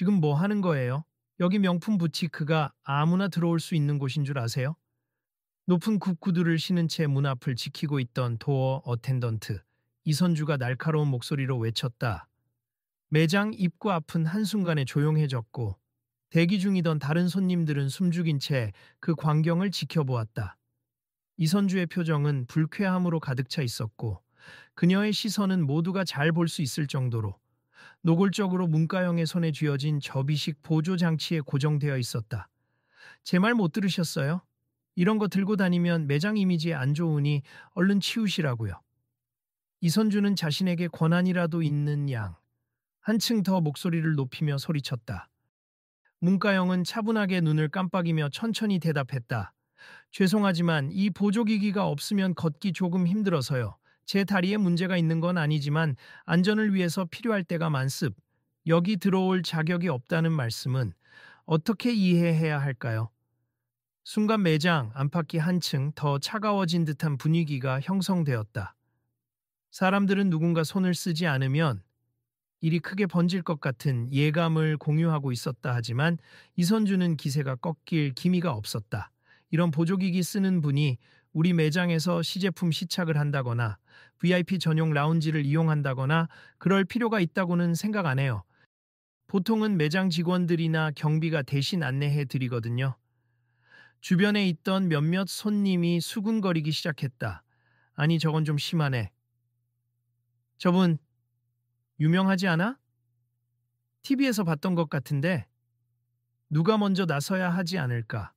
지금 뭐 하는 거예요? 여기 명품 부티크가 아무나 들어올 수 있는 곳인 줄 아세요? 높은 굽구두를 신은 채 문 앞을 지키고 있던 도어 어텐던트 이선주가 날카로운 목소리로 외쳤다. 매장 입구 앞은 한순간에 조용해졌고 대기 중이던 다른 손님들은 숨죽인 채 그 광경을 지켜보았다. 이선주의 표정은 불쾌함으로 가득 차 있었고 그녀의 시선은 모두가 잘 볼 수 있을 정도로 노골적으로 문가영의 손에 쥐어진 접이식 보조 장치에 고정되어 있었다. 제 말 못 들으셨어요? 이런 거 들고 다니면 매장 이미지에 안 좋으니 얼른 치우시라고요. 이선주는 자신에게 권한이라도 있는 양 한층 더 목소리를 높이며 소리쳤다. 문가영은 차분하게 눈을 깜빡이며 천천히 대답했다. 죄송하지만 이 보조기기가 없으면 걷기 조금 힘들어서요. 제 다리에 문제가 있는 건 아니지만 안전을 위해서 필요할 때가 많습. 여기 들어올 자격이 없다는 말씀은 어떻게 이해해야 할까요? 순간 매장 안팎이 한층 더 차가워진 듯한 분위기가 형성되었다. 사람들은 누군가 손을 쓰지 않으면 일이 크게 번질 것 같은 예감을 공유하고 있었다 하지만 이선주는 기세가 꺾일 기미가 없었다. 이런 보조기기 쓰는 분이 우리 매장에서 시제품 시착을 한다거나 VIP 전용 라운지를 이용한다거나 그럴 필요가 있다고는 생각 안 해요. 보통은 매장 직원들이나 경비가 대신 안내해 드리거든요. 주변에 있던 몇몇 손님이 수군거리기 시작했다. 아니 저건 좀 심하네. 저분 유명하지 않아? TV에서 봤던 것 같은데 누가 먼저 나서야 하지 않을까?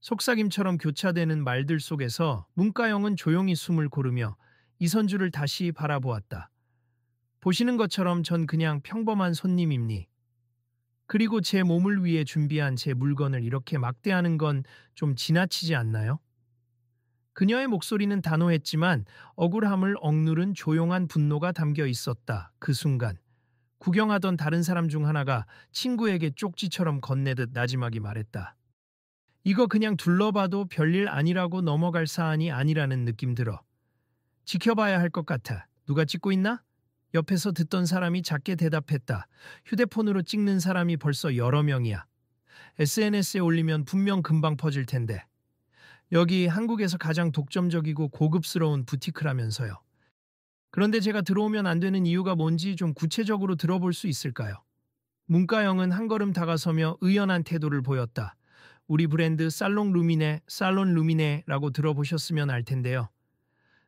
속삭임처럼 교차되는 말들 속에서 문가영은 조용히 숨을 고르며 이선주를 다시 바라보았다. 보시는 것처럼 전 그냥 평범한 손님입니. 그리고 제 몸을 위해 준비한 제 물건을 이렇게 막대하는 건 좀 지나치지 않나요? 그녀의 목소리는 단호했지만 억울함을 억누른 조용한 분노가 담겨 있었다. 그 순간 구경하던 다른 사람 중 하나가 친구에게 쪽지처럼 건네듯 나지막이 말했다. 이거 그냥 둘러봐도 별일 아니라고 넘어갈 사안이 아니라는 느낌 들어. 지켜봐야 할 것 같아. 누가 찍고 있나? 옆에서 듣던 사람이 작게 대답했다. 휴대폰으로 찍는 사람이 벌써 여러 명이야. SNS에 올리면 분명 금방 퍼질 텐데. 여기 한국에서 가장 독점적이고 고급스러운 부티크라면서요. 그런데 제가 들어오면 안 되는 이유가 뭔지 좀 구체적으로 들어볼 수 있을까요? 문가영은 한 걸음 다가서며 의연한 태도를 보였다. 우리 브랜드 살론 루미네라고 들어보셨으면 알 텐데요.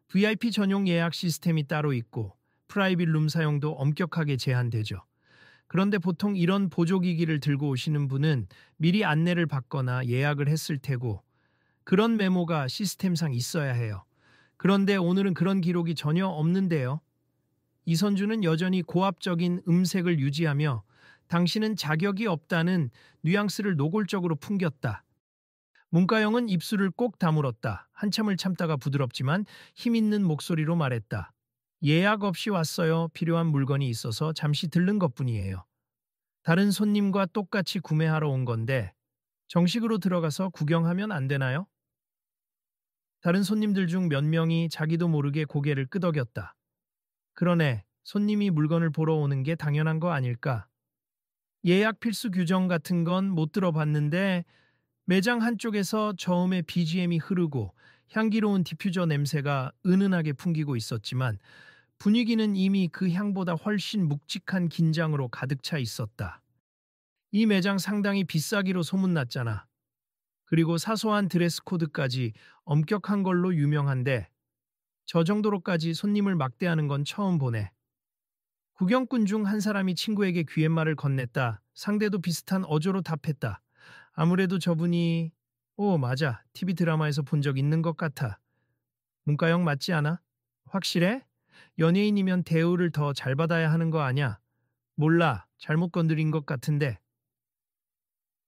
VIP 전용 예약 시스템이 따로 있고 프라이빗 룸 사용도 엄격하게 제한되죠. 그런데 보통 이런 보조기기를 들고 오시는 분은 미리 안내를 받거나 예약을 했을 테고 그런 메모가 시스템상 있어야 해요. 그런데 오늘은 그런 기록이 전혀 없는데요. 이선주는 여전히 고압적인 음색을 유지하며 당신은 자격이 없다는 뉘앙스를 노골적으로 풍겼다. 문가영은 입술을 꼭 다물었다. 한참을 참다가 부드럽지만 힘있는 목소리로 말했다. 예약 없이 왔어요. 필요한 물건이 있어서 잠시 들른 것뿐이에요. 다른 손님과 똑같이 구매하러 온 건데 정식으로 들어가서 구경하면 안 되나요? 다른 손님들 중 몇 명이 자기도 모르게 고개를 끄덕였다. 그러네. 손님이 물건을 보러 오는 게 당연한 거 아닐까? 예약 필수 규정 같은 건 못 들어봤는데 매장 한쪽에서 저음의 BGM이 흐르고 향기로운 디퓨저 냄새가 은은하게 풍기고 있었지만 분위기는 이미 그 향보다 훨씬 묵직한 긴장으로 가득 차 있었다. 이 매장 상당히 비싸기로 소문났잖아. 그리고 사소한 드레스 코드까지 엄격한 걸로 유명한데 저 정도로까지 손님을 막대하는 건 처음 보네. 구경꾼 중 한 사람이 친구에게 귀옛말을 건넸다. 상대도 비슷한 어조로 답했다. 아무래도 저분이 오 맞아 TV 드라마에서 본 적 있는 것 같아. 문가영 맞지 않아? 확실해? 연예인이면 대우를 더 잘 받아야 하는 거 아냐? 몰라 잘못 건드린 것 같은데.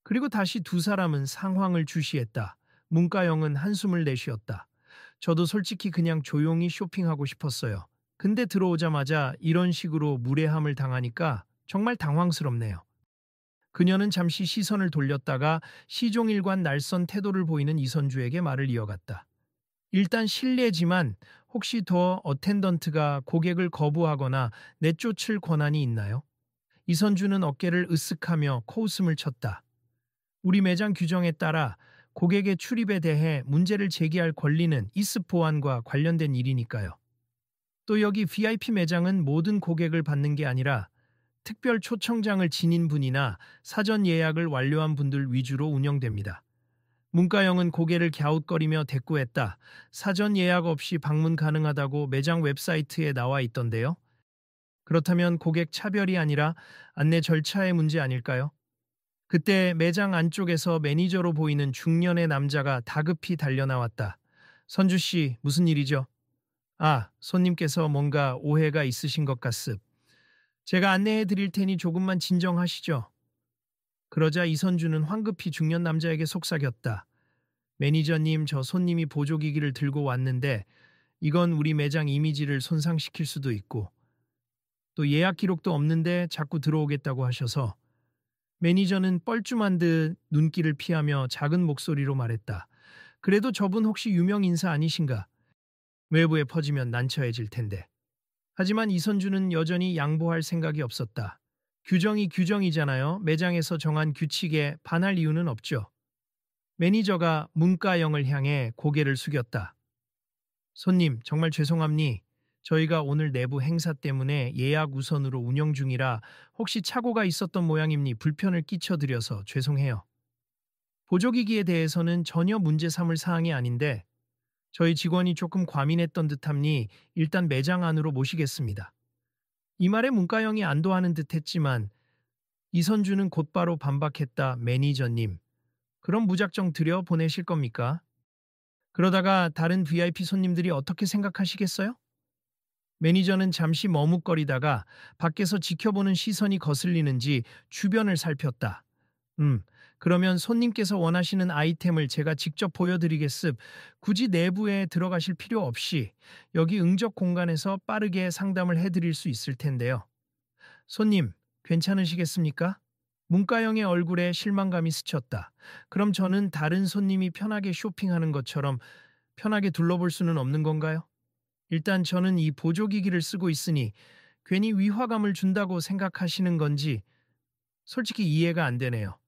그리고 다시 두 사람은 상황을 주시했다. 문가영은 한숨을 내쉬었다. 저도 솔직히 그냥 조용히 쇼핑하고 싶었어요. 근데 들어오자마자 이런 식으로 무례함을 당하니까 정말 당황스럽네요. 그녀는 잠시 시선을 돌렸다가 시종일관 날선 태도를 보이는 이선주에게 말을 이어갔다. 일단 실례지만 혹시 더 어텐던트가 고객을 거부하거나 내쫓을 권한이 있나요? 이선주는 어깨를 으쓱하며 코웃음을 쳤다. 우리 매장 규정에 따라 고객의 출입에 대해 문제를 제기할 권리는 이습 보안과 관련된 일이니까요. 또 여기 VIP 매장은 모든 고객을 받는 게 아니라 특별 초청장을 지닌 분이나 사전 예약을 완료한 분들 위주로 운영됩니다. 문가영은 고개를 갸웃거리며 대꾸했다. 사전 예약 없이 방문 가능하다고 매장 웹사이트에 나와 있던데요. 그렇다면 고객 차별이 아니라 안내 절차의 문제 아닐까요? 그때 매장 안쪽에서 매니저로 보이는 중년의 남자가 다급히 달려나왔다. 선주 씨, 무슨 일이죠? 아, 손님께서 뭔가 오해가 있으신 것 같습. 제가 안내해 드릴 테니 조금만 진정하시죠. 그러자 이선주는 황급히 중년 남자에게 속삭였다. 매니저님, 저 손님이 보조기기를 들고 왔는데 이건 우리 매장 이미지를 손상시킬 수도 있고 또 예약 기록도 없는데 자꾸 들어오겠다고 하셔서 매니저는 뻘쭘한 듯 눈길을 피하며 작은 목소리로 말했다. 그래도 저분 혹시 유명 인사 아니신가? 외부에 퍼지면 난처해질 텐데. 하지만 이선주는 여전히 양보할 생각이 없었다. 규정이 규정이잖아요. 매장에서 정한 규칙에 반할 이유는 없죠. 매니저가 문가영을 향해 고개를 숙였다. 손님, 정말 죄송합니. 저희가 오늘 내부 행사 때문에 예약 우선으로 운영 중이라 혹시 착오가 있었던 모양입니 불편을 끼쳐드려서 죄송해요. 보조기기에 대해서는 전혀 문제 삼을 사항이 아닌데 저희 직원이 조금 과민했던 듯함니 일단 매장 안으로 모시겠습니다. 이 말에 문가영이 안도하는 듯했지만 이선주는 곧바로 반박했다. 매니저님, 그럼 무작정 들여 보내실 겁니까? 그러다가 다른 VIP 손님들이 어떻게 생각하시겠어요? 매니저는 잠시 머뭇거리다가 밖에서 지켜보는 시선이 거슬리는지 주변을 살폈다. 그러면 손님께서 원하시는 아이템을 제가 직접 보여드리겠습. 굳이 내부에 들어가실 필요 없이 여기 응접 공간에서 빠르게 상담을 해드릴 수 있을 텐데요. 손님, 괜찮으시겠습니까? 문가영의 얼굴에 실망감이 스쳤다. 그럼 저는 다른 손님이 편하게 쇼핑하는 것처럼 편하게 둘러볼 수는 없는 건가요? 일단 저는 이 보조기기를 쓰고 있으니 괜히 위화감을 준다고 생각하시는 건지 솔직히 이해가 안 되네요.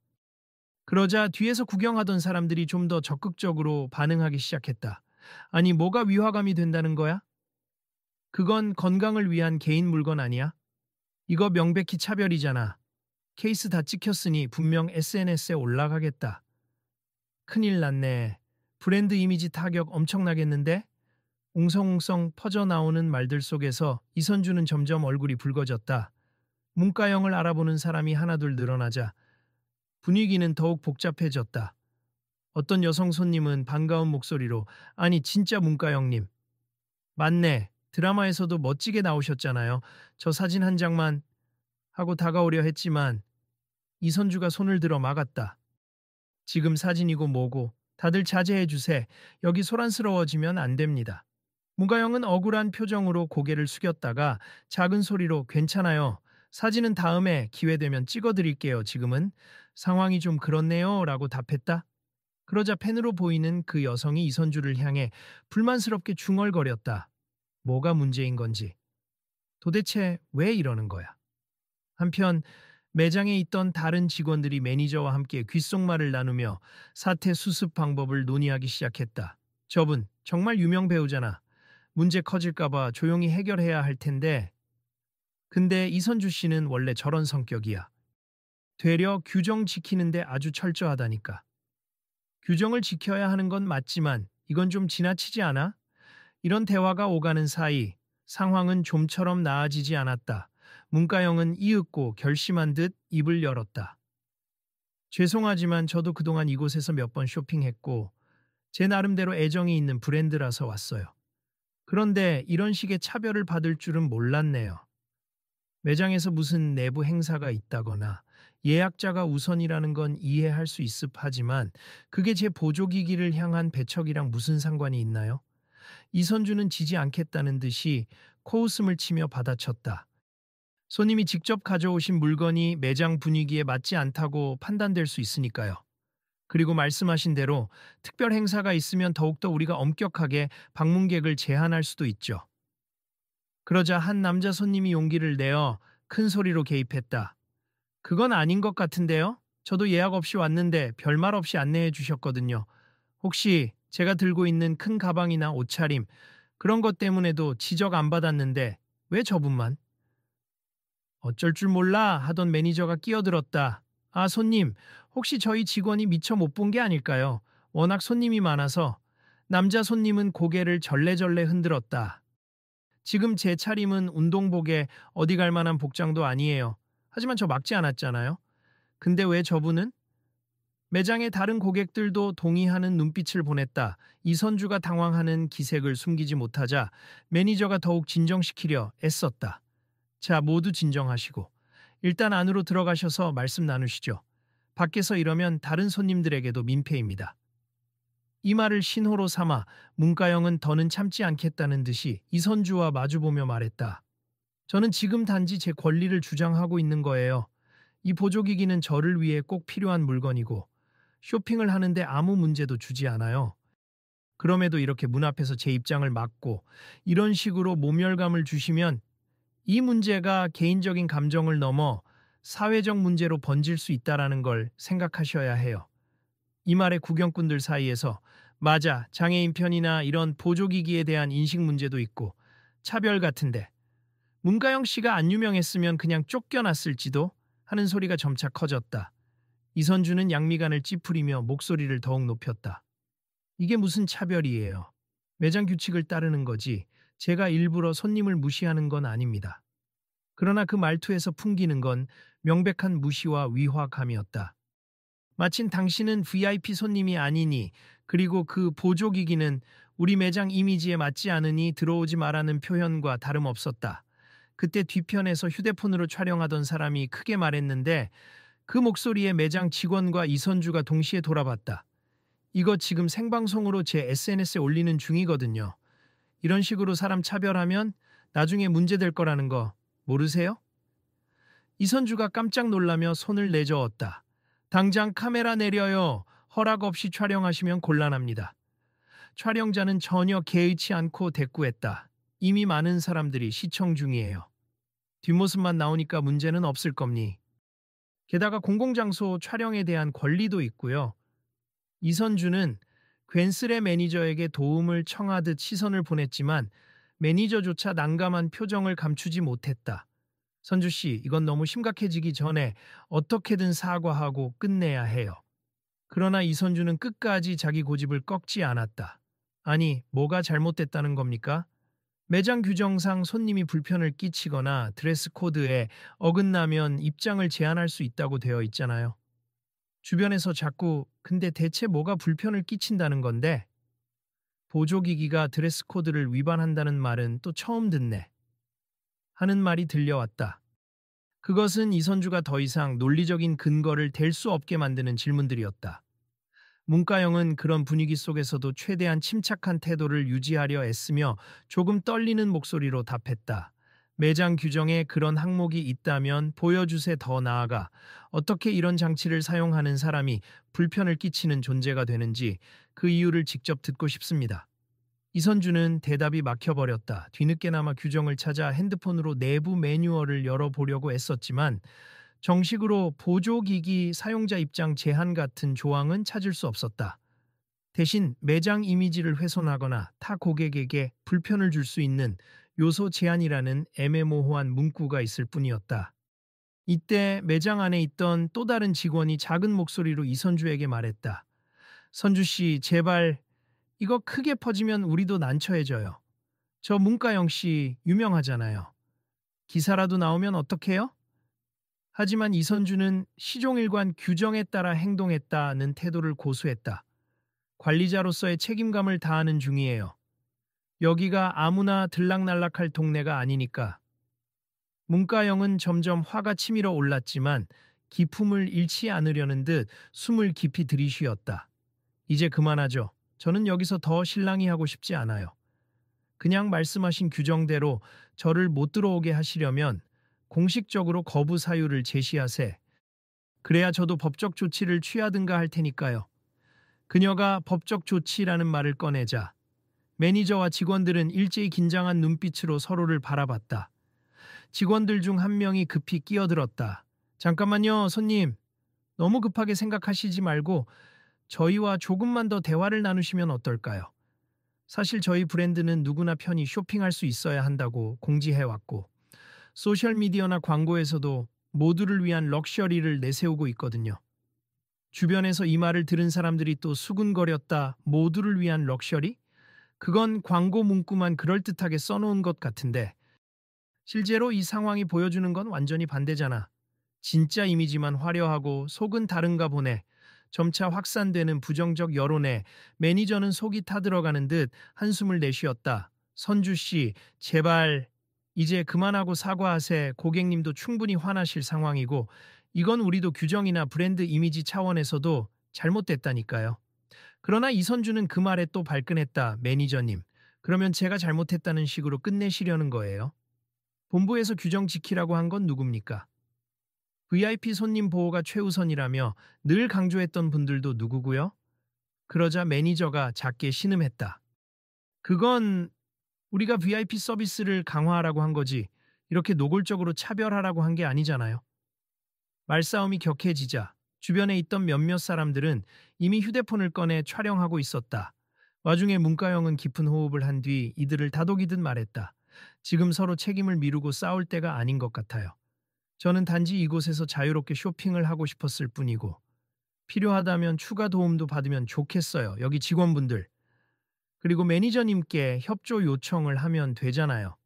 그러자 뒤에서 구경하던 사람들이 좀 더 적극적으로 반응하기 시작했다. 아니, 뭐가 위화감이 된다는 거야? 그건 건강을 위한 개인 물건 아니야? 이거 명백히 차별이잖아. 케이스 다 찍혔으니 분명 SNS에 올라가겠다. 큰일 났네. 브랜드 이미지 타격 엄청나겠는데? 웅성웅성 퍼져나오는 말들 속에서 이선주는 점점 얼굴이 붉어졌다. 문가영을 알아보는 사람이 하나둘 늘어나자 분위기는 더욱 복잡해졌다. 어떤 여성 손님은 반가운 목소리로 아니 진짜 문가영님. 맞네. 드라마에서도 멋지게 나오셨잖아요. 저 사진 한 장만 하고 다가오려 했지만 이선주가 손을 들어 막았다. 지금 사진이고 뭐고 다들 자제해 주세. 여기 소란스러워지면 안 됩니다. 문가영은 억울한 표정으로 고개를 숙였다가 작은 소리로 괜찮아요. 사진은 다음에 기회되면 찍어드릴게요. 지금은 상황이 좀 그렇네요. 라고 답했다. 그러자 펜으로 보이는 그 여성이 이선주를 향해 불만스럽게 중얼거렸다. 뭐가 문제인 건지. 도대체 왜 이러는 거야? 한편 매장에 있던 다른 직원들이 매니저와 함께 귓속말을 나누며 사태 수습 방법을 논의하기 시작했다. 저분 정말 유명 배우잖아. 문제 커질까봐 조용히 해결해야 할 텐데. 근데 이선주 씨는 원래 저런 성격이야. 되려 규정 지키는데 아주 철저하다니까. 규정을 지켜야 하는 건 맞지만 이건 좀 지나치지 않아? 이런 대화가 오가는 사이 상황은 좀처럼 나아지지 않았다. 문가영은 이윽고 결심한 듯 입을 열었다. 죄송하지만 저도 그동안 이곳에서 몇 번 쇼핑했고 제 나름대로 애정이 있는 브랜드라서 왔어요. 그런데 이런 식의 차별을 받을 줄은 몰랐네요. 매장에서 무슨 내부 행사가 있다거나 예약자가 우선이라는 건 이해할 수 있습 하지만 그게 제 보조기기를 향한 배척이랑 무슨 상관이 있나요? 이선주는 지지 않겠다는 듯이 코웃음을 치며 받아쳤다. 손님이 직접 가져오신 물건이 매장 분위기에 맞지 않다고 판단될 수 있으니까요. 그리고 말씀하신 대로 특별 행사가 있으면 더욱더 우리가 엄격하게 방문객을 제한할 수도 있죠. 그러자 한 남자 손님이 용기를 내어 큰 소리로 개입했다. 그건 아닌 것 같은데요? 저도 예약 없이 왔는데 별말 없이 안내해 주셨거든요. 혹시 제가 들고 있는 큰 가방이나 옷차림, 그런 것 때문에도 지적 안 받았는데 왜 저분만? 어쩔 줄 몰라 하던 매니저가 끼어들었다. 아, 손님, 혹시 저희 직원이 미처 못 본 게 아닐까요? 워낙 손님이 많아서. 남자 손님은 고개를 절레절레 흔들었다. 지금 제 차림은 운동복에 어디 갈 만한 복장도 아니에요. 하지만 저 막지 않았잖아요. 근데 왜 저분은? 매장의 다른 고객들도 동의하는 눈빛을 보냈다. 이선주가 당황하는 기색을 숨기지 못하자 매니저가 더욱 진정시키려 애썼다. 자, 모두 진정하시고 일단 안으로 들어가셔서 말씀 나누시죠. 밖에서 이러면 다른 손님들에게도 민폐입니다. 이 말을 신호로 삼아 문가영은 더는 참지 않겠다는 듯이 이선주와 마주보며 말했다. 저는 지금 단지 제 권리를 주장하고 있는 거예요. 이 보조기기는 저를 위해 꼭 필요한 물건이고 쇼핑을 하는데 아무 문제도 주지 않아요. 그럼에도 이렇게 문 앞에서 제 입장을 막고 이런 식으로 모멸감을 주시면 이 문제가 개인적인 감정을 넘어 사회적 문제로 번질 수 있다라는 걸 생각하셔야 해요. 이 말에 구경꾼들 사이에서 맞아, 장애인 편이나 이런 보조기기에 대한 인식 문제도 있고 차별 같은데 문가영 씨가 안 유명했으면 그냥 쫓겨났을지도 하는 소리가 점차 커졌다. 이선주는 양미간을 찌푸리며 목소리를 더욱 높였다. 이게 무슨 차별이에요. 매장 규칙을 따르는 거지 제가 일부러 손님을 무시하는 건 아닙니다. 그러나 그 말투에서 풍기는 건 명백한 무시와 위화감이었다. 마침 당신은 VIP 손님이 아니니 그리고 그 보조기기는 우리 매장 이미지에 맞지 않으니 들어오지 말라는 표현과 다름없었다. 그때 뒤편에서 휴대폰으로 촬영하던 사람이 크게 말했는데 그 목소리에 매장 직원과 이선주가 동시에 돌아봤다. 이거 지금 생방송으로 제 SNS에 올리는 중이거든요. 이런 식으로 사람 차별하면 나중에 문제될 거라는 거 모르세요? 이선주가 깜짝 놀라며 손을 내저었다. 당장 카메라 내려요. 허락 없이 촬영하시면 곤란합니다. 촬영자는 전혀 개의치 않고 대꾸했다. 이미 많은 사람들이 시청 중이에요. 뒷모습만 나오니까 문제는 없을 겁니. 게다가 공공장소 촬영에 대한 권리도 있고요. 이선주는 괜스레 매니저에게 도움을 청하듯 시선을 보냈지만 매니저조차 난감한 표정을 감추지 못했다. 선주 씨, 이건 너무 심각해지기 전에 어떻게든 사과하고 끝내야 해요. 그러나 이선주는 끝까지 자기 고집을 꺾지 않았다. 아니, 뭐가 잘못됐다는 겁니까? 매장 규정상 손님이 불편을 끼치거나 드레스 코드에 어긋나면 입장을 제한할 수 있다고 되어 있잖아요. 주변에서 자꾸 근데 대체 뭐가 불편을 끼친다는 건데 보조기기가 드레스 코드를 위반한다는 말은 또 처음 듣네 하는 말이 들려왔다. 그것은 이선주가 더 이상 논리적인 근거를 댈 수 없게 만드는 질문들이었다. 문가영은 그런 분위기 속에서도 최대한 침착한 태도를 유지하려 애쓰며 조금 떨리는 목소리로 답했다. 매장 규정에 그런 항목이 있다면 보여주세. 더 나아가 어떻게 이런 장치를 사용하는 사람이 불편을 끼치는 존재가 되는지 그 이유를 직접 듣고 싶습니다. 이선주는 대답이 막혀버렸다. 뒤늦게나마 규정을 찾아 핸드폰으로 내부 매뉴얼을 열어보려고 애썼지만 정식으로 보조기기 사용자 입장 제한 같은 조항은 찾을 수 없었다. 대신 매장 이미지를 훼손하거나 타 고객에게 불편을 줄 수 있는 요소 제한이라는 애매모호한 문구가 있을 뿐이었다. 이때 매장 안에 있던 또 다른 직원이 작은 목소리로 이선주에게 말했다. 선주 씨, 제발 이거 크게 퍼지면 우리도 난처해져요. 저 문가영 씨 유명하잖아요. 기사라도 나오면 어떡해요? 하지만 이선주는 시종일관 규정에 따라 행동했다는 태도를 고수했다. 관리자로서의 책임감을 다하는 중이에요. 여기가 아무나 들락날락할 동네가 아니니까. 문가영은 점점 화가 치밀어 올랐지만 기품을 잃지 않으려는 듯 숨을 깊이 들이쉬었다. 이제 그만하죠. 저는 여기서 더 실랑이 하고 싶지 않아요. 그냥 말씀하신 규정대로 저를 못 들어오게 하시려면 공식적으로 거부 사유를 제시하세. 그래야 저도 법적 조치를 취하든가 할 테니까요. 그녀가 법적 조치라는 말을 꺼내자 매니저와 직원들은 일제히 긴장한 눈빛으로 서로를 바라봤다. 직원들 중 한 명이 급히 끼어들었다. 잠깐만요, 손님. 너무 급하게 생각하시지 말고 저희와 조금만 더 대화를 나누시면 어떨까요? 사실 저희 브랜드는 누구나 편히 쇼핑할 수 있어야 한다고 공지해왔고, 소셜미디어나 광고에서도 모두를 위한 럭셔리를 내세우고 있거든요. 주변에서 이 말을 들은 사람들이 또 수군거렸다. 모두를 위한 럭셔리? 그건 광고 문구만 그럴듯하게 써놓은 것 같은데, 실제로 이 상황이 보여주는 건 완전히 반대잖아. 진짜 이미지만 화려하고 속은 다른가 보네. 점차 확산되는 부정적 여론에 매니저는 속이 타들어가는 듯 한숨을 내쉬었다. 선주 씨, 제발 이제 그만하고 사과하세. 고객님도 충분히 화나실 상황이고 이건 우리도 규정이나 브랜드 이미지 차원에서도 잘못됐다니까요. 그러나 이선주는 그 말에 또 발끈했다. 매니저님, 그러면 제가 잘못했다는 식으로 끝내시려는 거예요? 본부에서 규정 지키라고 한 건 누굽니까? VIP 손님 보호가 최우선이라며 늘 강조했던 분들도 누구고요? 그러자 매니저가 작게 신음했다. 그건 우리가 VIP 서비스를 강화하라고 한 거지, 이렇게 노골적으로 차별하라고 한 게 아니잖아요. 말싸움이 격해지자 주변에 있던 몇몇 사람들은 이미 휴대폰을 꺼내 촬영하고 있었다. 와중에 문가영은 깊은 호흡을 한 뒤 이들을 다독이듯 말했다. 지금 서로 책임을 미루고 싸울 때가 아닌 것 같아요. 저는 단지 이곳에서 자유롭게 쇼핑을 하고 싶었을 뿐이고, 필요하다면 추가 도움도 받으면 좋겠어요. 여기 직원분들. 그리고 매니저님께 협조 요청을 하면 되잖아요.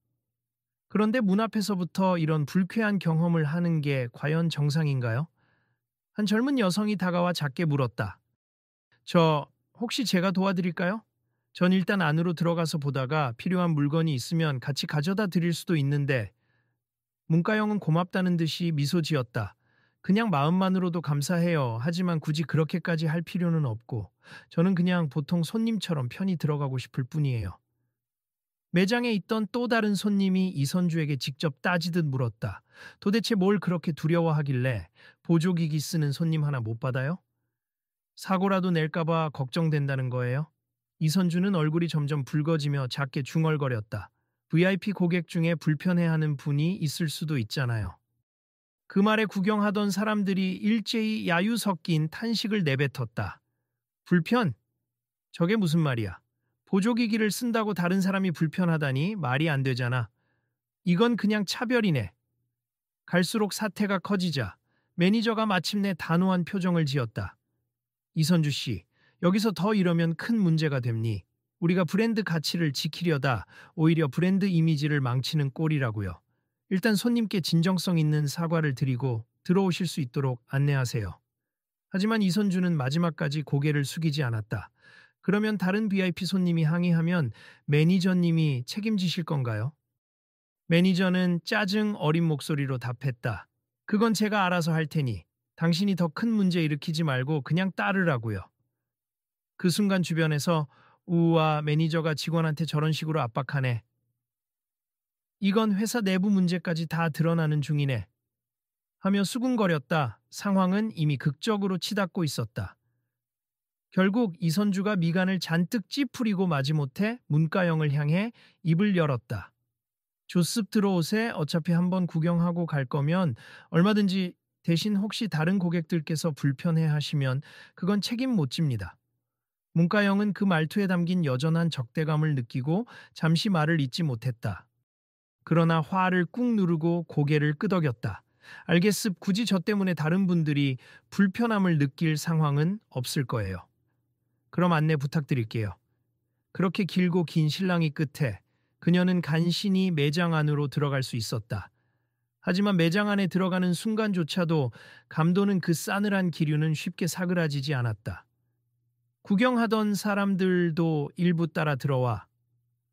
그런데 문 앞에서부터 이런 불쾌한 경험을 하는 게 과연 정상인가요? 한 젊은 여성이 다가와 작게 물었다. 저, 혹시 제가 도와드릴까요? 전 일단 안으로 들어가서 보다가 필요한 물건이 있으면 같이 가져다 드릴 수도 있는데. 문가영은 고맙다는 듯이 미소 지었다. 그냥 마음만으로도 감사해요. 하지만 굳이 그렇게까지 할 필요는 없고, 저는 그냥 보통 손님처럼 편히 들어가고 싶을 뿐이에요. 매장에 있던 또 다른 손님이 이선주에게 직접 따지듯 물었다. 도대체 뭘 그렇게 두려워하길래 보조기기 쓰는 손님 하나 못 받아요? 사고라도 낼까봐 걱정된다는 거예요? 이선주는 얼굴이 점점 붉어지며 작게 중얼거렸다. VIP 고객 중에 불편해하는 분이 있을 수도 있잖아요. 그 말에 구경하던 사람들이 일제히 야유 섞인 탄식을 내뱉었다. 불편? 저게 무슨 말이야? 보조기기를 쓴다고 다른 사람이 불편하다니 말이 안 되잖아. 이건 그냥 차별이네. 갈수록 사태가 커지자 매니저가 마침내 단호한 표정을 지었다. 이선주 씨, 여기서 더 이러면 큰 문제가 됩니? 우리가 브랜드 가치를 지키려다 오히려 브랜드 이미지를 망치는 꼴이라고요. 일단 손님께 진정성 있는 사과를 드리고 들어오실 수 있도록 안내하세요. 하지만 이선주는 마지막까지 고개를 숙이지 않았다. 그러면 다른 VIP 손님이 항의하면 매니저님이 책임지실 건가요? 매니저는 짜증 어린 목소리로 답했다. 그건 제가 알아서 할 테니 당신이 더 큰 문제 일으키지 말고 그냥 따르라고요. 그 순간 주변에서 우와, 매니저가 직원한테 저런 식으로 압박하네. 이건 회사 내부 문제까지 다 드러나는 중이네. 하며 수군거렸다. 상황은 이미 극적으로 치닫고 있었다. 결국 이선주가 미간을 잔뜩 찌푸리고 마지못해 문가영을 향해 입을 열었다. 조습 들어오세. 어차피 한번 구경하고 갈 거면 얼마든지, 대신 혹시 다른 고객들께서 불편해 하시면 그건 책임 못 집니다. 문가영은 그 말투에 담긴 여전한 적대감을 느끼고 잠시 말을 잇지 못했다. 그러나 화를 꾹 누르고 고개를 끄덕였다. 알겠습. 굳이 저 때문에 다른 분들이 불편함을 느낄 상황은 없을 거예요. 그럼 안내 부탁드릴게요. 그렇게 길고 긴 실랑이 끝에 그녀는 간신히 매장 안으로 들어갈 수 있었다. 하지만 매장 안에 들어가는 순간조차도 감도는 그 싸늘한 기류는 쉽게 사그라지지 않았다. 구경하던 사람들도 일부 따라 들어와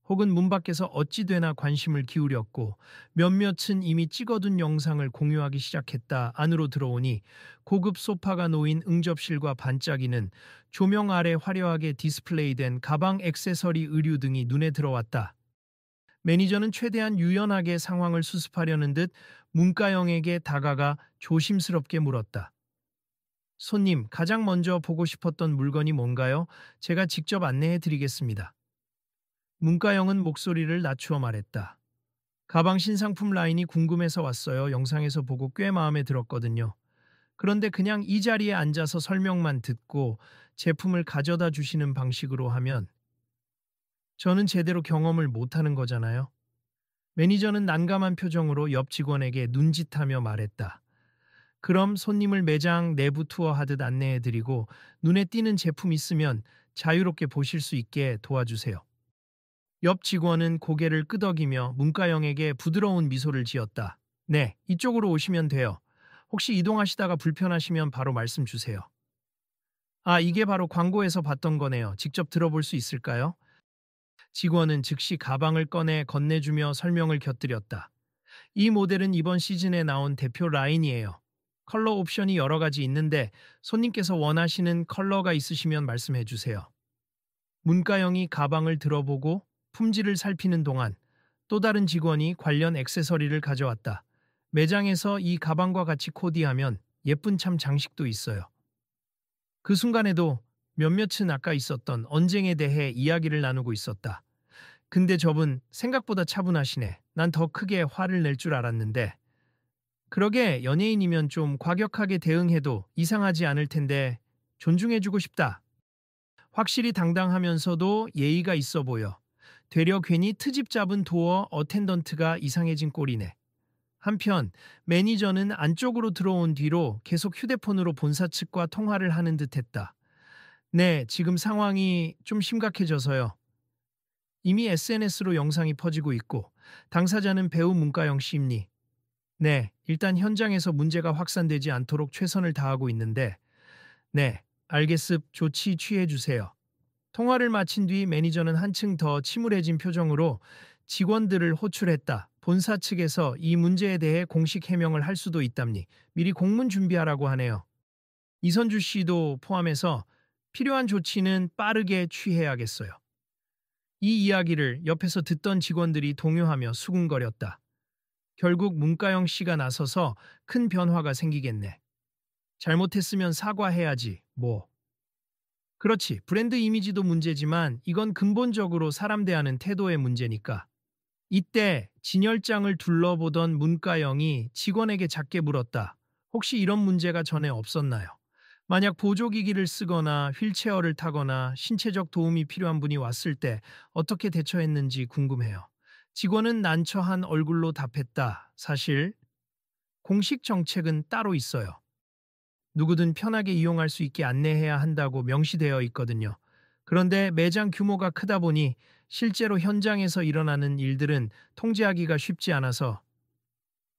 혹은 문 밖에서 어찌 되나 관심을 기울였고 몇몇은 이미 찍어둔 영상을 공유하기 시작했다. 안으로 들어오니 고급 소파가 놓인 응접실과 반짝이는 조명 아래 화려하게 디스플레이된 가방, 액세서리, 의류 등이 눈에 들어왔다. 매니저는 최대한 유연하게 상황을 수습하려는 듯 문가영에게 다가가 조심스럽게 물었다. 손님, 가장 먼저 보고 싶었던 물건이 뭔가요? 제가 직접 안내해 드리겠습니다. 문가영은 목소리를 낮추어 말했다. 가방 신상품 라인이 궁금해서 왔어요. 영상에서 보고 꽤 마음에 들었거든요. 그런데 그냥 이 자리에 앉아서 설명만 듣고 제품을 가져다 주시는 방식으로 하면 저는 제대로 경험을 못하는 거잖아요. 매니저는 난감한 표정으로 옆 직원에게 눈짓하며 말했다. 그럼 손님을 매장 내부 투어하듯 안내해드리고 눈에 띄는 제품 있으면 자유롭게 보실 수 있게 도와주세요. 옆 직원은 고개를 끄덕이며 문가영에게 부드러운 미소를 지었다. 네, 이쪽으로 오시면 돼요. 혹시 이동하시다가 불편하시면 바로 말씀 주세요. 아, 이게 바로 광고에서 봤던 거네요. 직접 들어볼 수 있을까요? 직원은 즉시 가방을 꺼내 건네주며 설명을 곁들였다. 이 모델은 이번 시즌에 나온 대표 라인이에요. 컬러 옵션이 여러 가지 있는데 손님께서 원하시는 컬러가 있으시면 말씀해 주세요. 문가영이 가방을 들어보고 품질을 살피는 동안 또 다른 직원이 관련 액세서리를 가져왔다. 매장에서 이 가방과 같이 코디하면 예쁜 참 장식도 있어요. 그 순간에도 몇몇은 아까 있었던 언쟁에 대해 이야기를 나누고 있었다. 근데 저분 생각보다 차분하시네. 난 더 크게 화를 낼 줄 알았는데. 그러게 연예인이면 좀 과격하게 대응해도 이상하지 않을 텐데 존중해주고 싶다. 확실히 당당하면서도 예의가 있어 보여. 되려 괜히 트집 잡은 도어 어텐던트가 이상해진 꼴이네. 한편 매니저는 안쪽으로 들어온 뒤로 계속 휴대폰으로 본사 측과 통화를 하는 듯했다. 네, 지금 상황이 좀 심각해져서요. 이미 SNS로 영상이 퍼지고 있고 당사자는 배우 문가영 씨입니. 네, 일단 현장에서 문제가 확산되지 않도록 최선을 다하고 있는데 네, 알겠습 조치 취해 주세요. 통화를 마친 뒤 매니저는 한층 더 침울해진 표정으로 직원들을 호출했다. 본사 측에서 이 문제에 대해 공식 해명을 할 수도 있답니. 미리 공문 준비하라고 하네요. 이선주 씨도 포함해서 필요한 조치는 빠르게 취해야겠어요. 이 이야기를 옆에서 듣던 직원들이 동요하며 수군거렸다. 결국 문가영 씨가 나서서 큰 변화가 생기겠네. 잘못했으면 사과해야지, 뭐. 그렇지, 브랜드 이미지도 문제지만 이건 근본적으로 사람 대하는 태도의 문제니까. 이때 진열장을 둘러보던 문가영이 직원에게 작게 물었다. 혹시 이런 문제가 전에 없었나요? 만약 보조기기를 쓰거나 휠체어를 타거나 신체적 도움이 필요한 분이 왔을 때 어떻게 대처했는지 궁금해요. 직원은 난처한 얼굴로 답했다. 사실 공식 정책은 따로 있어요. 누구든 편하게 이용할 수 있게 안내해야 한다고 명시되어 있거든요. 그런데 매장 규모가 크다 보니 실제로 현장에서 일어나는 일들은 통제하기가 쉽지 않아서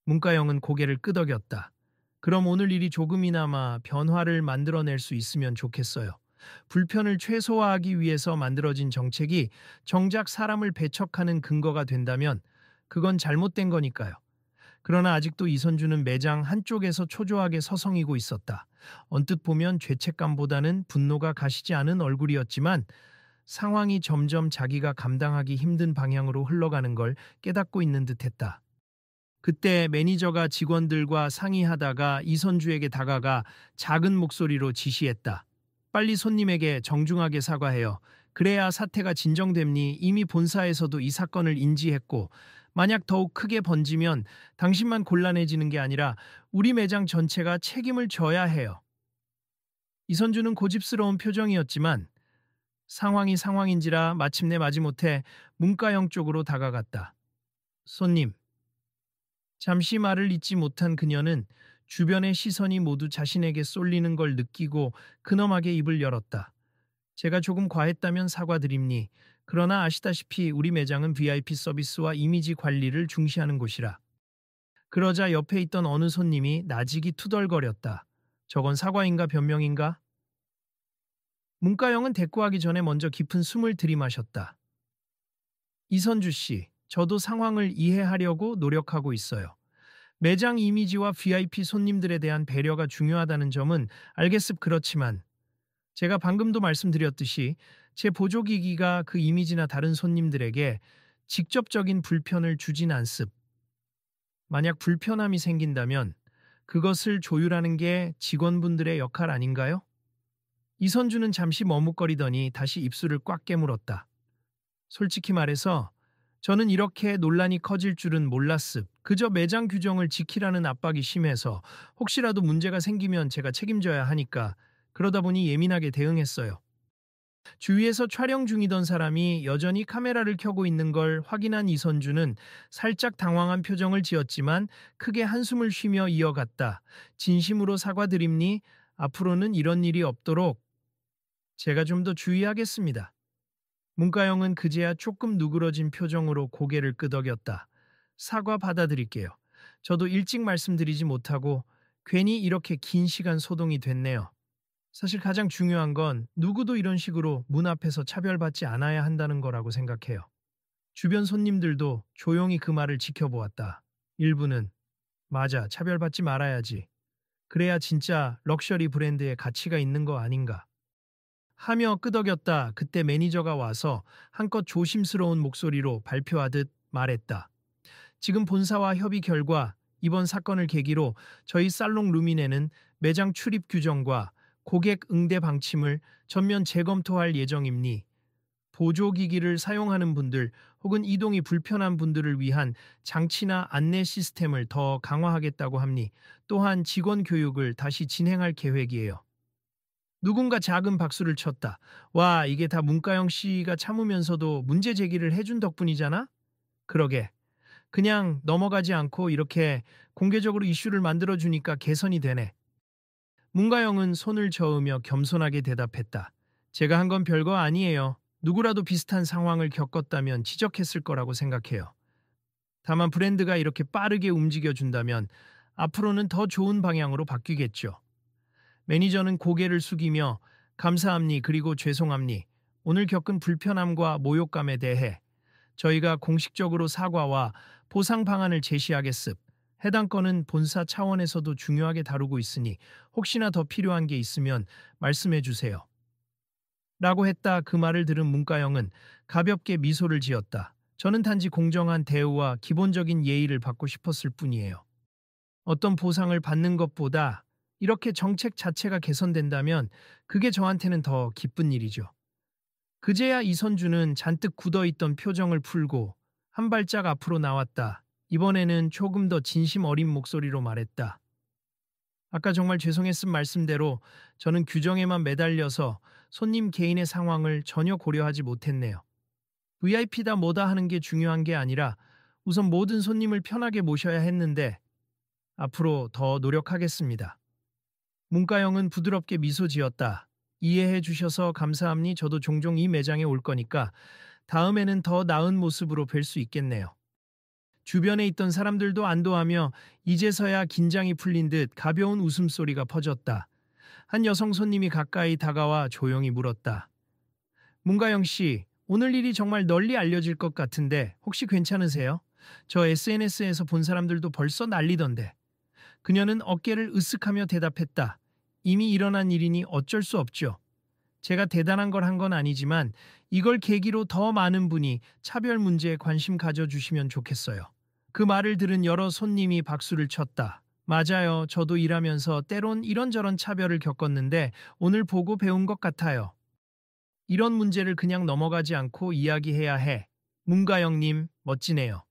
문가영은 고개를 끄덕였다. 그럼 오늘 일이 조금이나마 변화를 만들어낼 수 있으면 좋겠어요. 불편을 최소화하기 위해서 만들어진 정책이 정작 사람을 배척하는 근거가 된다면 그건 잘못된 거니까요. 그러나 아직도 이선주는 매장 한쪽에서 초조하게 서성이고 있었다. 언뜻 보면 죄책감보다는 분노가 가시지 않은 얼굴이었지만 상황이 점점 자기가 감당하기 힘든 방향으로 흘러가는 걸 깨닫고 있는 듯했다. 그때 매니저가 직원들과 상의하다가 이선주에게 다가가 작은 목소리로 지시했다. 빨리 손님에게 정중하게 사과해요. 그래야 사태가 진정됨니. 이미 본사에서도 이 사건을 인지했고 만약 더욱 크게 번지면 당신만 곤란해지는 게 아니라 우리 매장 전체가 책임을 져야 해요. 이선주는 고집스러운 표정이었지만 상황이 상황인지라 마침내 마지못해 문가영 쪽으로 다가갔다. 손님. 잠시 말을 잇지 못한 그녀는 주변의 시선이 모두 자신에게 쏠리는 걸 느끼고 근엄하게 입을 열었다. 제가 조금 과했다면 사과드립니. 그러나 아시다시피 우리 매장은 VIP 서비스와 이미지 관리를 중시하는 곳이라. 그러자 옆에 있던 어느 손님이 나직이 투덜거렸다. 저건 사과인가 변명인가? 문가영은 대꾸하기 전에 먼저 깊은 숨을 들이마셨다. 이선주 씨, 저도 상황을 이해하려고 노력하고 있어요. 매장 이미지와 VIP 손님들에 대한 배려가 중요하다는 점은 알겠습. 그렇지만 제가 방금도 말씀드렸듯이 제 보조기기가 그 이미지나 다른 손님들에게 직접적인 불편을 주진 않습. 만약 불편함이 생긴다면 그것을 조율하는 게 직원분들의 역할 아닌가요? 이선주는 잠시 머뭇거리더니 다시 입술을 꽉 깨물었다. 솔직히 말해서 저는 이렇게 논란이 커질 줄은 몰랐습. 그저 매장 규정을 지키라는 압박이 심해서 혹시라도 문제가 생기면 제가 책임져야 하니까 그러다 보니 예민하게 대응했어요. 주위에서 촬영 중이던 사람이 여전히 카메라를 켜고 있는 걸 확인한 이선주는 살짝 당황한 표정을 지었지만 크게 한숨을 쉬며 이어갔다. 진심으로 사과드립니? 앞으로는 이런 일이 없도록 제가 좀 더 주의하겠습니다. 문가영은 그제야 조금 누그러진 표정으로 고개를 끄덕였다. 사과 받아드릴게요. 저도 일찍 말씀드리지 못하고 괜히 이렇게 긴 시간 소동이 됐네요. 사실 가장 중요한 건 누구도 이런 식으로 문 앞에서 차별받지 않아야 한다는 거라고 생각해요. 주변 손님들도 조용히 그 말을 지켜보았다. 일부는 맞아, 차별받지 말아야지. 그래야 진짜 럭셔리 브랜드의 가치가 있는 거 아닌가. 하며 끄덕였다. 그때 매니저가 와서 한껏 조심스러운 목소리로 발표하듯 말했다. 지금 본사와 협의 결과 이번 사건을 계기로 저희 살롱 루미네는 매장 출입 규정과 고객 응대 방침을 전면 재검토할 예정입니. 보조기기를 사용하는 분들 혹은 이동이 불편한 분들을 위한 장치나 안내 시스템을 더 강화하겠다고 합니. 또한 직원 교육을 다시 진행할 계획이에요. 누군가 작은 박수를 쳤다. 와, 이게 다 문가영 씨가 참으면서도 문제 제기를 해준 덕분이잖아? 그러게. 그냥 넘어가지 않고 이렇게 공개적으로 이슈를 만들어주니까 개선이 되네. 문가영은 손을 저으며 겸손하게 대답했다. 제가 한 건 별거 아니에요. 누구라도 비슷한 상황을 겪었다면 지적했을 거라고 생각해요. 다만 브랜드가 이렇게 빠르게 움직여준다면 앞으로는 더 좋은 방향으로 바뀌겠죠. 매니저는 고개를 숙이며 감사합니 그리고 죄송합니. 오늘 겪은 불편함과 모욕감에 대해 저희가 공식적으로 사과와 보상 방안을 제시하겠습. 해당 건은 본사 차원에서도 중요하게 다루고 있으니 혹시나 더 필요한 게 있으면 말씀해 주세요. 라고 했다. 그 말을 들은 문가영은 가볍게 미소를 지었다. 저는 단지 공정한 대우와 기본적인 예의를 받고 싶었을 뿐이에요. 어떤 보상을 받는 것보다 이렇게 정책 자체가 개선된다면 그게 저한테는 더 기쁜 일이죠. 그제야 이선주는 잔뜩 굳어있던 표정을 풀고 한 발짝 앞으로 나왔다. 이번에는 조금 더 진심 어린 목소리로 말했다. 아까 정말 죄송했음 말씀대로 저는 규정에만 매달려서 손님 개인의 상황을 전혀 고려하지 못했네요. VIP다 뭐다 하는 게 중요한 게 아니라 우선 모든 손님을 편하게 모셔야 했는데 앞으로 더 노력하겠습니다. 문가영은 부드럽게 미소 지었다. 이해해 주셔서 감사합니. 저도 종종 이 매장에 올 거니까 다음에는 더 나은 모습으로 뵐 수 있겠네요. 주변에 있던 사람들도 안도하며 이제서야 긴장이 풀린 듯 가벼운 웃음소리가 퍼졌다. 한 여성 손님이 가까이 다가와 조용히 물었다. 문가영 씨, 오늘 일이 정말 널리 알려질 것 같은데 혹시 괜찮으세요? 저 SNS에서 본 사람들도 벌써 난리던데. 그녀는 어깨를 으쓱하며 대답했다. 이미 일어난 일이니 어쩔 수 없죠. 제가 대단한 걸 한 건 아니지만 이걸 계기로 더 많은 분이 차별 문제에 관심 가져주시면 좋겠어요. 그 말을 들은 여러 손님이 박수를 쳤다. 맞아요. 저도 일하면서 때론 이런저런 차별을 겪었는데 오늘 보고 배운 것 같아요. 이런 문제를 그냥 넘어가지 않고 이야기해야 해. 문가영님, 멋지네요.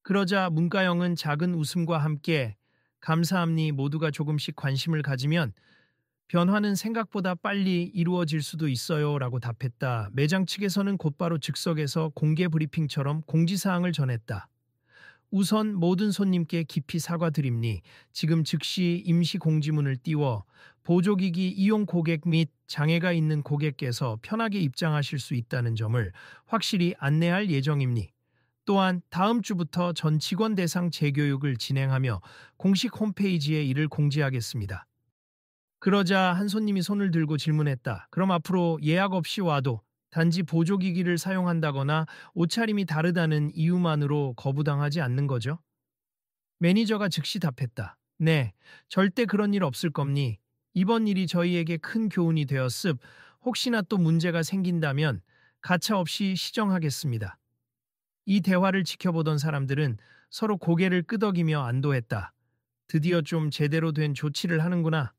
그러자 문가영은 작은 웃음과 함께 감사합니 모두가 조금씩 관심을 가지면 변화는 생각보다 빨리 이루어질 수도 있어요 라고 답했다. 매장 측에서는 곧바로 즉석에서 공개 브리핑처럼 공지사항을 전했다. 우선 모든 손님께 깊이 사과드립니. 지금 즉시 임시 공지문을 띄워 보조기기 이용 고객 및 장애가 있는 고객께서 편하게 입장하실 수 있다는 점을 확실히 안내할 예정입니. 또한 다음 주부터 전 직원 대상 재교육을 진행하며 공식 홈페이지에 이를 공지하겠습니다. 그러자 한 손님이 손을 들고 질문했다. 그럼 앞으로 예약 없이 와도 단지 보조기기를 사용한다거나 옷차림이 다르다는 이유만으로 거부당하지 않는 거죠? 매니저가 즉시 답했다. 네, 절대 그런 일 없을 겁니. 이번 일이 저희에게 큰 교훈이 되었습. 혹시나 또 문제가 생긴다면 가차없이 시정하겠습니다. 이 대화를 지켜보던 사람들은 서로 고개를 끄덕이며 안도했다. 드디어 좀 제대로 된 조치를 하는구나.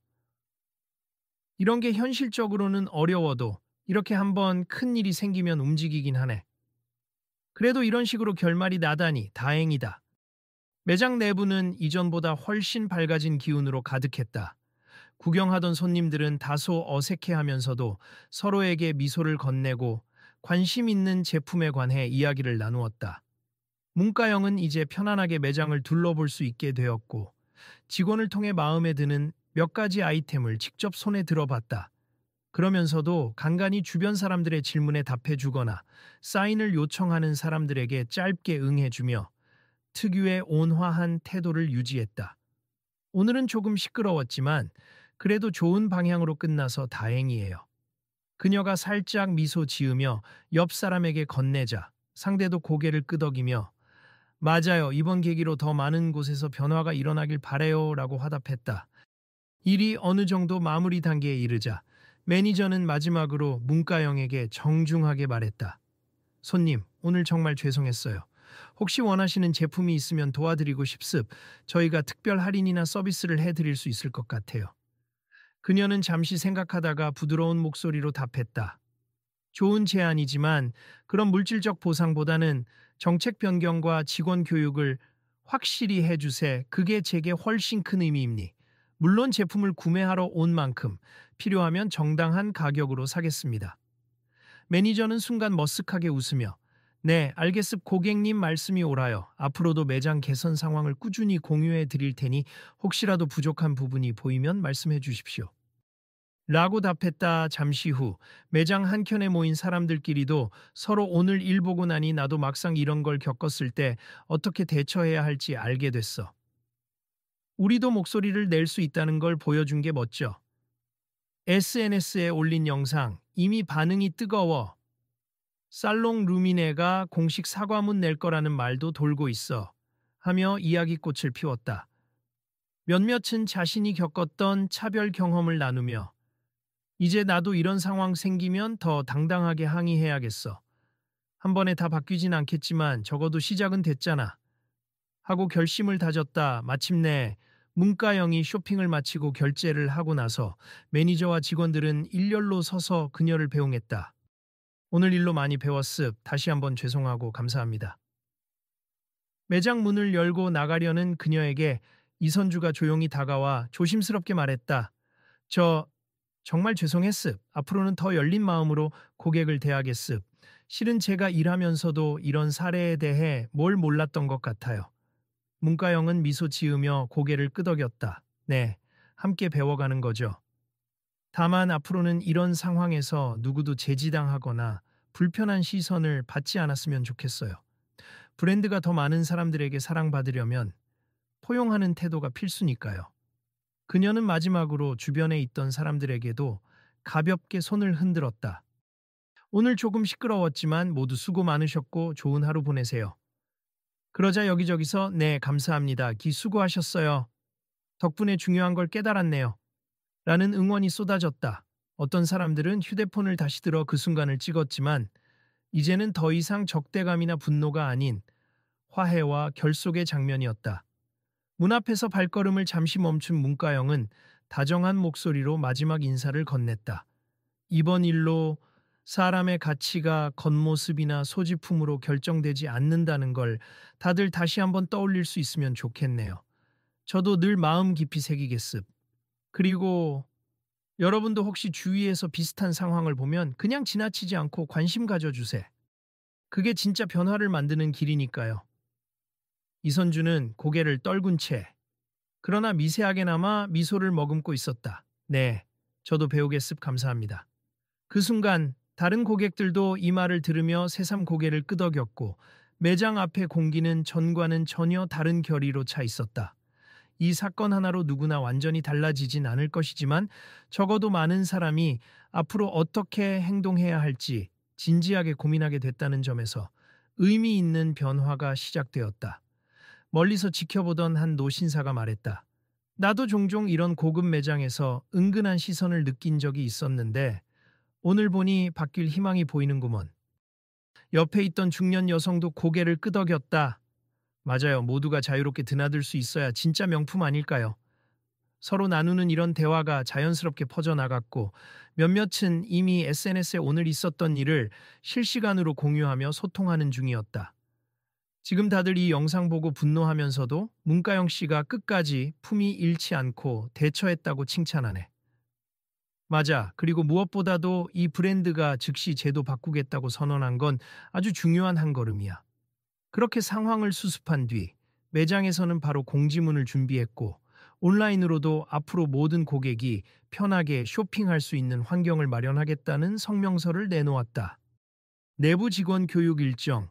이런 게 현실적으로는 어려워도 이렇게 한번 큰 일이 생기면 움직이긴 하네. 그래도 이런 식으로 결말이 나다니 다행이다. 매장 내부는 이전보다 훨씬 밝아진 기운으로 가득했다. 구경하던 손님들은 다소 어색해하면서도 서로에게 미소를 건네고 관심 있는 제품에 관해 이야기를 나누었다. 문가영은 이제 편안하게 매장을 둘러볼 수 있게 되었고 직원을 통해 마음에 드는 몇 가지 아이템을 직접 손에 들어봤다. 그러면서도 간간히 주변 사람들의 질문에 답해주거나 사인을 요청하는 사람들에게 짧게 응해주며 특유의 온화한 태도를 유지했다. 오늘은 조금 시끄러웠지만 그래도 좋은 방향으로 끝나서 다행이에요. 그녀가 살짝 미소 지으며 옆 사람에게 건네자 상대도 고개를 끄덕이며 맞아요. 이번 계기로 더 많은 곳에서 변화가 일어나길 바래요 라고 화답했다. 일이 어느 정도 마무리 단계에 이르자 매니저는 마지막으로 문가영에게 정중하게 말했다. 손님, 오늘 정말 죄송했어요. 혹시 원하시는 제품이 있으면 도와드리고 싶습. 저희가 특별 할인이나 서비스를 해드릴 수 있을 것 같아요. 그녀는 잠시 생각하다가 부드러운 목소리로 답했다. 좋은 제안이지만 그런 물질적 보상보다는 정책 변경과 직원 교육을 확실히 해주세. 그게 제게 훨씬 큰 의미입니. 물론 제품을 구매하러 온 만큼 필요하면 정당한 가격으로 사겠습니다. 매니저는 순간 머쓱하게 웃으며 네, 알겠습 고객님 말씀이 옳아요. 앞으로도 매장 개선 상황을 꾸준히 공유해 드릴 테니 혹시라도 부족한 부분이 보이면 말씀해 주십시오. 라고 답했다. 잠시 후 매장 한켠에 모인 사람들끼리도 서로 오늘 일 보고 나니 나도 막상 이런 걸 겪었을 때 어떻게 대처해야 할지 알게 됐어. 우리도 목소리를 낼 수 있다는 걸 보여준 게 멋져. SNS에 올린 영상 이미 반응이 뜨거워. 살롱 루미네가 공식 사과문 낼 거라는 말도 돌고 있어. 하며 이야기꽃을 피웠다. 몇몇은 자신이 겪었던 차별 경험을 나누며 이제 나도 이런 상황 생기면 더 당당하게 항의해야겠어. 한 번에 다 바뀌진 않겠지만 적어도 시작은 됐잖아. 하고 결심을 다졌다. 마침내 문가영이 쇼핑을 마치고 결제를 하고 나서 매니저와 직원들은 일렬로 서서 그녀를 배웅했다. 오늘 일로 많이 배웠습. 다시 한번 죄송하고 감사합니다. 매장 문을 열고 나가려는 그녀에게 이선주가 조용히 다가와 조심스럽게 말했다. 정말 죄송했습. 앞으로는 더 열린 마음으로 고객을 대하겠습. 실은 제가 일하면서도 이런 사례에 대해 뭘 몰랐던 것 같아요. 문가영은 미소 지으며 고개를 끄덕였다. 네, 함께 배워가는 거죠. 다만 앞으로는 이런 상황에서 누구도 제지당하거나 불편한 시선을 받지 않았으면 좋겠어요. 브랜드가 더 많은 사람들에게 사랑받으려면 포용하는 태도가 필수니까요. 그녀는 마지막으로 주변에 있던 사람들에게도 가볍게 손을 흔들었다. 오늘 조금 시끄러웠지만 모두 수고 많으셨고 좋은 하루 보내세요. 그러자 여기저기서 네, 감사합니다. 수고하셨어요. 덕분에 중요한 걸 깨달았네요. 라는 응원이 쏟아졌다. 어떤 사람들은 휴대폰을 다시 들어 그 순간을 찍었지만 이제는 더 이상 적대감이나 분노가 아닌 화해와 결속의 장면이었다. 문 앞에서 발걸음을 잠시 멈춘 문가영은 다정한 목소리로 마지막 인사를 건넸다. 이번 일로 사람의 가치가 겉모습이나 소지품으로 결정되지 않는다는 걸 다들 다시 한번 떠올릴 수 있으면 좋겠네요. 저도 늘 마음 깊이 새기겠습. 그리고 여러분도 혹시 주위에서 비슷한 상황을 보면 그냥 지나치지 않고 관심 가져주세요. 그게 진짜 변화를 만드는 길이니까요. 이선주는 고개를 떨군 채 그러나 미세하게나마 미소를 머금고 있었다. 네, 저도 배우겠습. 감사합니다. 그 순간 다른 고객들도 이 말을 들으며 새삼 고개를 끄덕였고 매장 앞의 공기는 전과는 전혀 다른 결의로 차 있었다. 이 사건 하나로 누구나 완전히 달라지진 않을 것이지만 적어도 많은 사람이 앞으로 어떻게 행동해야 할지 진지하게 고민하게 됐다는 점에서 의미 있는 변화가 시작되었다. 멀리서 지켜보던 한 노신사가 말했다. 나도 종종 이런 고급 매장에서 은근한 시선을 느낀 적이 있었는데 오늘 보니 바뀔 희망이 보이는구먼. 옆에 있던 중년 여성도 고개를 끄덕였다. 맞아요. 모두가 자유롭게 드나들 수 있어야 진짜 명품 아닐까요? 서로 나누는 이런 대화가 자연스럽게 퍼져나갔고 몇몇은 이미 SNS에 오늘 있었던 일을 실시간으로 공유하며 소통하는 중이었다. 지금 다들 이 영상 보고 분노하면서도 문가영 씨가 끝까지 품위 잃지 않고 대처했다고 칭찬하네. 맞아. 그리고 무엇보다도 이 브랜드가 즉시 제도 바꾸겠다고 선언한 건 아주 중요한 한 걸음이야. 그렇게 상황을 수습한 뒤 매장에서는 바로 공지문을 준비했고 온라인으로도 앞으로 모든 고객이 편하게 쇼핑할 수 있는 환경을 마련하겠다는 성명서를 내놓았다. 내부 직원 교육 일정,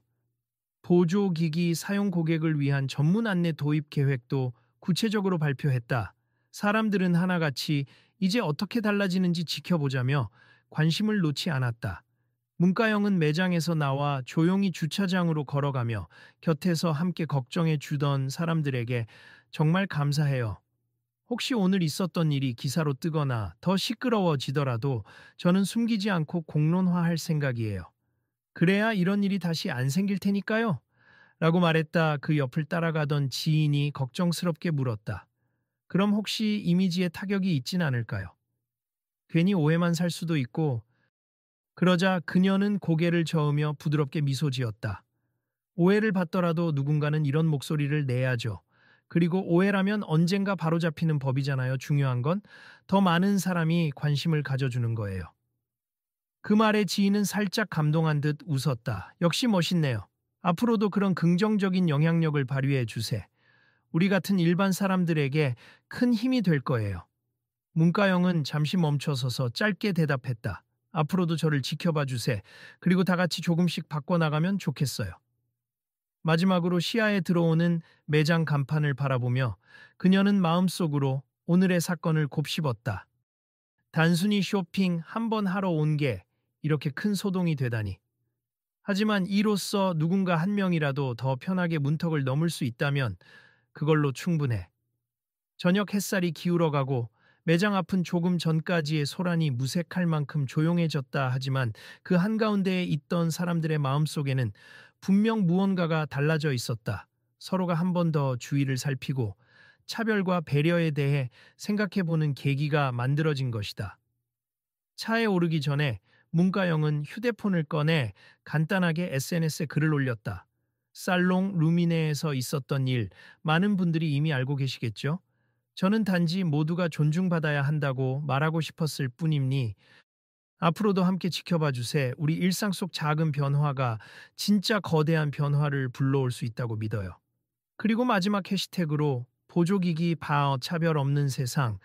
보조기기 사용 고객을 위한 전문 안내 도입 계획도 구체적으로 발표했다. 사람들은 하나같이 이제 어떻게 달라지는지 지켜보자며 관심을 놓지 않았다. 문가영은 매장에서 나와 조용히 주차장으로 걸어가며 곁에서 함께 걱정해 주던 사람들에게 정말 감사해요. 혹시 오늘 있었던 일이 기사로 뜨거나 더 시끄러워지더라도 저는 숨기지 않고 공론화할 생각이에요. 그래야 이런 일이 다시 안 생길 테니까요. 라고 말했다. 그 옆을 따라가던 지인이 걱정스럽게 물었다. 그럼 혹시 이미지에 타격이 있진 않을까요? 괜히 오해만 살 수도 있고. 그러자 그녀는 고개를 저으며 부드럽게 미소 지었다. 오해를 받더라도 누군가는 이런 목소리를 내야죠. 그리고 오해라면 언젠가 바로잡히는 법이잖아요. 중요한 건 더 많은 사람이 관심을 가져주는 거예요. 그 말에 지인은 살짝 감동한 듯 웃었다. 역시 멋있네요. 앞으로도 그런 긍정적인 영향력을 발휘해 주세. 우리 같은 일반 사람들에게 큰 힘이 될 거예요. 문가영은 잠시 멈춰서서 짧게 대답했다. 앞으로도 저를 지켜봐 주세. 그리고 다 같이 조금씩 바꿔나가면 좋겠어요. 마지막으로 시야에 들어오는 매장 간판을 바라보며 그녀는 마음속으로 오늘의 사건을 곱씹었다. 단순히 쇼핑 한 번 하러 온 게 이렇게 큰 소동이 되다니. 하지만 이로써 누군가 한 명이라도 더 편하게 문턱을 넘을 수 있다면 그걸로 충분해. 저녁 햇살이 기울어가고 매장 앞은 조금 전까지의 소란이 무색할 만큼 조용해졌다. 하지만 그 한가운데에 있던 사람들의 마음속에는 분명 무언가가 달라져 있었다. 서로가 한 번 더 주위를 살피고 차별과 배려에 대해 생각해보는 계기가 만들어진 것이다. 차에 오르기 전에 문가영은 휴대폰을 꺼내 간단하게 SNS에 글을 올렸다. 살롱 루미네에서 있었던 일, 많은 분들이 이미 알고 계시겠죠? 저는 단지 모두가 존중받아야 한다고 말하고 싶었을 뿐이니 앞으로도 함께 지켜봐 주세. 우리 일상 속 작은 변화가 진짜 거대한 변화를 불러올 수 있다고 믿어요. 그리고 마지막 해시태그로 보조기기 바어 차별 없는 세상,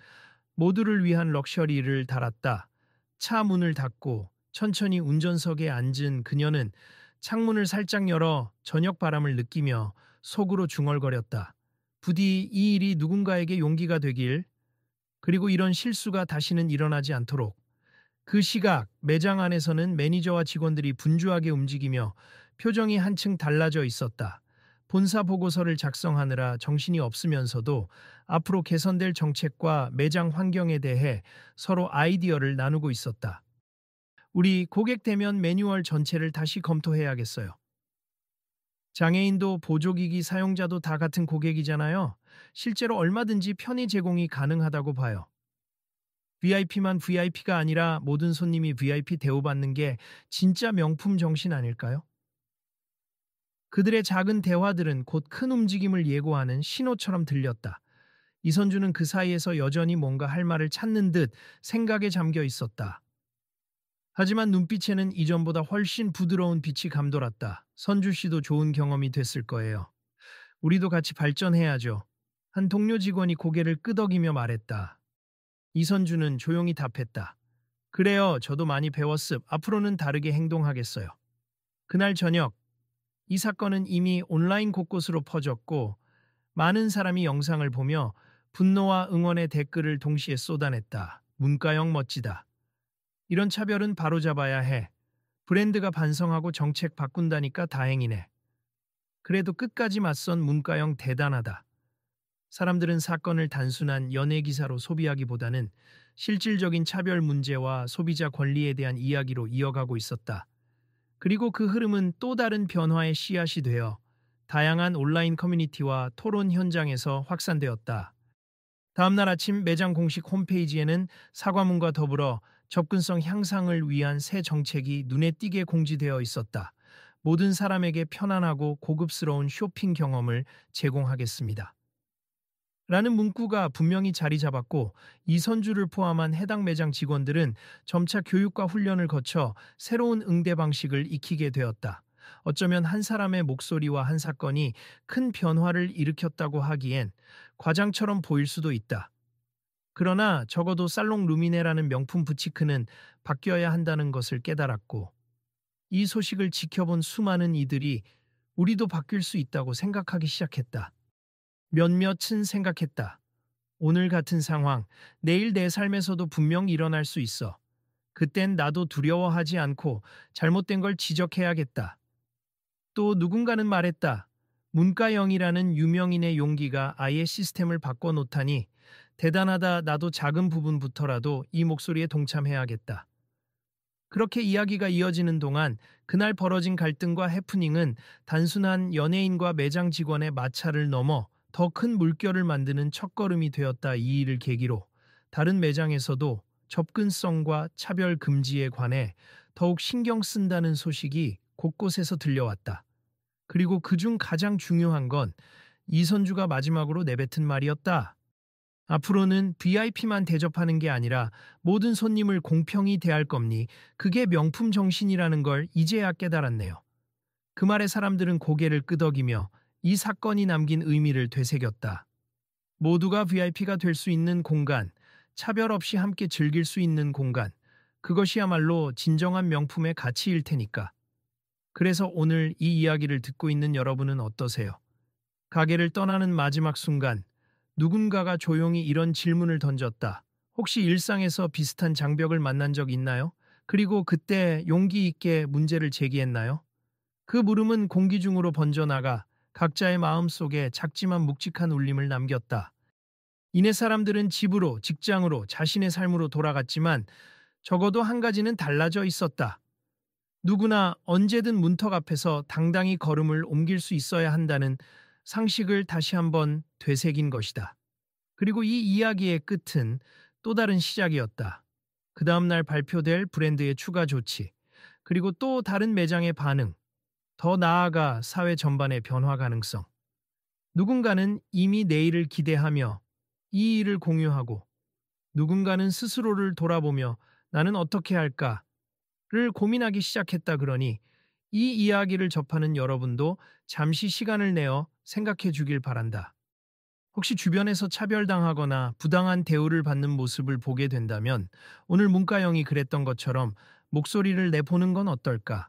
모두를 위한 럭셔리를 달았다. 차 문을 닫고 천천히 운전석에 앉은 그녀는 창문을 살짝 열어 저녁 바람을 느끼며 속으로 중얼거렸다. 부디 이 일이 누군가에게 용기가 되길, 그리고 이런 실수가 다시는 일어나지 않도록. 그 시각 매장 안에서는 매니저와 직원들이 분주하게 움직이며 표정이 한층 달라져 있었다. 본사 보고서를 작성하느라 정신이 없으면서도 앞으로 개선될 정책과 매장 환경에 대해 서로 아이디어를 나누고 있었다. 우리 고객 대면 매뉴얼 전체를 다시 검토해야겠어요. 장애인도 보조기기 사용자도 다 같은 고객이잖아요. 실제로 얼마든지 편의 제공이 가능하다고 봐요. VIP만 VIP가 아니라 모든 손님이 VIP 대우받는 게 진짜 명품 정신 아닐까요? 그들의 작은 대화들은 곧 큰 움직임을 예고하는 신호처럼 들렸다. 이선주는 그 사이에서 여전히 뭔가 할 말을 찾는 듯 생각에 잠겨 있었다. 하지만 눈빛에는 이전보다 훨씬 부드러운 빛이 감돌았다. 선주 씨도 좋은 경험이 됐을 거예요. 우리도 같이 발전해야죠. 한 동료 직원이 고개를 끄덕이며 말했다. 이선주는 조용히 답했다. 그래요, 저도 많이 배웠습. 앞으로는 다르게 행동하겠어요. 그날 저녁, 이 사건은 이미 온라인 곳곳으로 퍼졌고 많은 사람이 영상을 보며 분노와 응원의 댓글을 동시에 쏟아냈다. 문가영 멋지다. 이런 차별은 바로잡아야 해. 브랜드가 반성하고 정책 바꾼다니까 다행이네. 그래도 끝까지 맞선 문가영 대단하다. 사람들은 사건을 단순한 연예 기사로 소비하기보다는 실질적인 차별 문제와 소비자 권리에 대한 이야기로 이어가고 있었다. 그리고 그 흐름은 또 다른 변화의 씨앗이 되어 다양한 온라인 커뮤니티와 토론 현장에서 확산되었다. 다음날 아침 매장 공식 홈페이지에는 사과문과 더불어 접근성 향상을 위한 새 정책이 눈에 띄게 공지되어 있었다. 모든 사람에게 편안하고 고급스러운 쇼핑 경험을 제공하겠습니다. 라는 문구가 분명히 자리 잡았고, 이선주를 포함한 해당 매장 직원들은 점차 교육과 훈련을 거쳐 새로운 응대 방식을 익히게 되었다. 어쩌면 한 사람의 목소리와 한 사건이 큰 변화를 일으켰다고 하기엔 과장처럼 보일 수도 있다. 그러나 적어도 살롱 루미네라는 명품 부티크는 바뀌어야 한다는 것을 깨달았고, 이 소식을 지켜본 수많은 이들이 우리도 바뀔 수 있다고 생각하기 시작했다. 몇몇은 생각했다. 오늘 같은 상황, 내일 내 삶에서도 분명 일어날 수 있어. 그땐 나도 두려워하지 않고 잘못된 걸 지적해야겠다. 또 누군가는 말했다. 문과영이라는 유명인의 용기가 아예 시스템을 바꿔놓다니 대단하다. 나도 작은 부분부터라도 이 목소리에 동참해야겠다. 그렇게 이야기가 이어지는 동안 그날 벌어진 갈등과 해프닝은 단순한 연예인과 매장 직원의 마찰을 넘어 더 큰 물결을 만드는 첫걸음이 되었다. 이 일을 계기로 다른 매장에서도 접근성과 차별 금지에 관해 더욱 신경 쓴다는 소식이 곳곳에서 들려왔다. 그리고 그중 가장 중요한 건 이선주가 마지막으로 내뱉은 말이었다. 앞으로는 VIP만 대접하는 게 아니라 모든 손님을 공평히 대할 겁니. 그게 명품 정신이라는 걸 이제야 깨달았네요. 그 말에 사람들은 고개를 끄덕이며 이 사건이 남긴 의미를 되새겼다. 모두가 VIP가 될 수 있는 공간, 차별 없이 함께 즐길 수 있는 공간, 그것이야말로 진정한 명품의 가치일 테니까. 그래서 오늘 이 이야기를 듣고 있는 여러분은 어떠세요? 가게를 떠나는 마지막 순간, 누군가가 조용히 이런 질문을 던졌다. 혹시 일상에서 비슷한 장벽을 만난 적 있나요? 그리고 그때 용기 있게 문제를 제기했나요? 그 물음은 공기 중으로 번져나가 각자의 마음 속에 작지만 묵직한 울림을 남겼다. 이내 사람들은 집으로, 직장으로, 자신의 삶으로 돌아갔지만 적어도 한 가지는 달라져 있었다. 누구나 언제든 문턱 앞에서 당당히 걸음을 옮길 수 있어야 한다는 상식을 다시 한번 되새긴 것이다. 그리고 이 이야기의 끝은 또 다른 시작이었다. 그 다음날 발표될 브랜드의 추가 조치, 그리고 또 다른 매장의 반응, 더 나아가 사회 전반의 변화 가능성. 누군가는 이미 내일을 기대하며 이 일을 공유하고, 누군가는 스스로를 돌아보며 나는 어떻게 할까를 고민하기 시작했다. 그러니 이 이야기를 접하는 여러분도 잠시 시간을 내어 생각해 주길 바란다. 혹시 주변에서 차별당하거나 부당한 대우를 받는 모습을 보게 된다면 오늘 문과영이 그랬던 것처럼 목소리를 내보는 건 어떨까?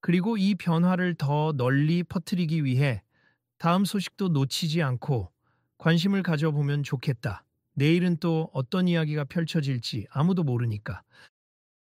그리고 이 변화를 더 널리 퍼뜨리기 위해 다음 소식도 놓치지 않고 관심을 가져보면 좋겠다. 내일은 또 어떤 이야기가 펼쳐질지 아무도 모르니까.